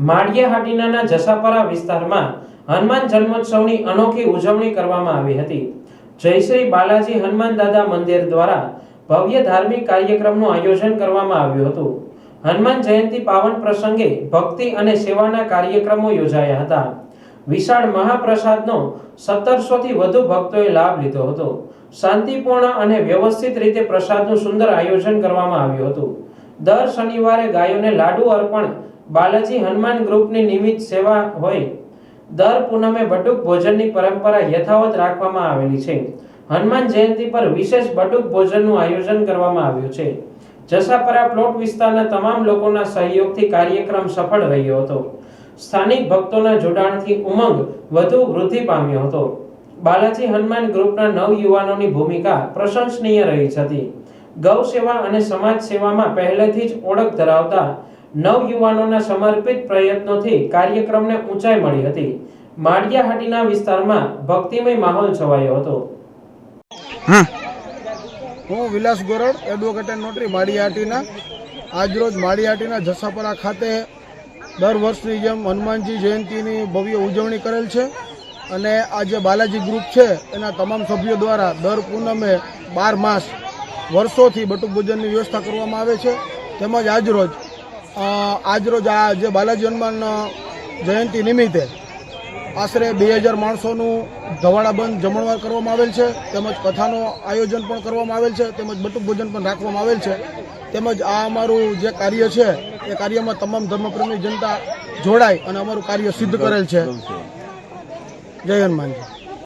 માળિયા હાટીનાના જસાપરા વિસ્તારમાં હનુમાન જન્મોત્સવની અનોખી ઉજવણી કરવામાં આવી હતી। જય શ્રી બાલાજી હનુમાન દાદા મંદિર દ્વારા ભવ્ય ધાર્મિક કાર્યક્રમનું આયોજન કરવામાં આવ્યું હતું। હનુમાન જયંતિ પાવન પ્રસંગે ભક્તિ અને સેવાના કાર્યક્રમો યોજાયા હતા। વિશાળ મહાપ્રસાદનો 1700 થી વધુ ભક્તોએ લાભ લીધો હતો। શાંતિપૂર્ણ અને વ્યવસ્થિત રીતે પ્રસાદનું સુંદર આયોજન કરવામાં આવ્યું હતું। દર શનિવારે ગાયોને લાડુ અર્પણ બાલાજી હનુમાન ગ્રુપની નિયમિત સેવા હોય। દર પૂનમે બટુક ભોજનની પરંપરા યથાવત રાખવામાં આવેલી છે। હનુમાન જયંતિ પર વિશેષ બટુક ભોજનનું આયોજન કરવામાં આવ્યું છે। જસાપરા પ્લોટ વિસ્તારના તમામ લોકોના સહયોગથી કાર્યક્રમ સફળ રહ્યો હતો। સ્થાનિક ભક્તોના જોડાણથી ઉમંગ વધુ વૃદ્ધિ પામ્યો હતો। બાલાજી હનુમાન ગ્રુપના નવયુવાનોની ભૂમિકા પ્રશંસનીય રહી હતી। ગૌ સેવા અને સમાજ સેવામાં પહેલેથી જ ઓળખ ધરાવતા નવયુવાનોના સમર્પિત પ્રયત્નોથી કાર્યક્રમને ઊંચાઈ મળી હતી। માળિયા હાટીના વિસ્તારમાં ભક્તિમય માહોલ છવાયો હતો। હું વિલાસ Gorad, advocate and notary Maliya Hatina. આજરોજ માળિયા હાટીના જસાપરા ખાતે દર વર્ષની જેમ હનુમાનજી જયંતિની ભવ્ય ઉજવણી કરેલ છે અને આ જે બાલાજી ગ્રુપ છે એના તમામ સભ્યો દ્વારા દર પૂનમે 12 માસ વર્ષોથી બટુક ભોજનની વ્યવસ્થા કરવામાં આવે છે। તેમજ આજરોજ આ જે બાલાજી હનુમાન જયંતિ નિમિત્તે આશરે 2000 માણસોનું ધવાડાબંધ જમણવાર કરવામાં આવેલ છે। તેમજ કથાનું આયોજન પણ કરવામાં આવેલ છે। તેમજ બટુક ભોજન પણ રાખવામાં આવેલ છે। તેમજ આ અમારું જે કાર્ય છે એ કાર્યમાં તમામ ધર્મપ્રેમી જનતા જોડાય અને અમારું કાર્ય સિદ્ધ કરેલ છે। જય હનુમાનજી।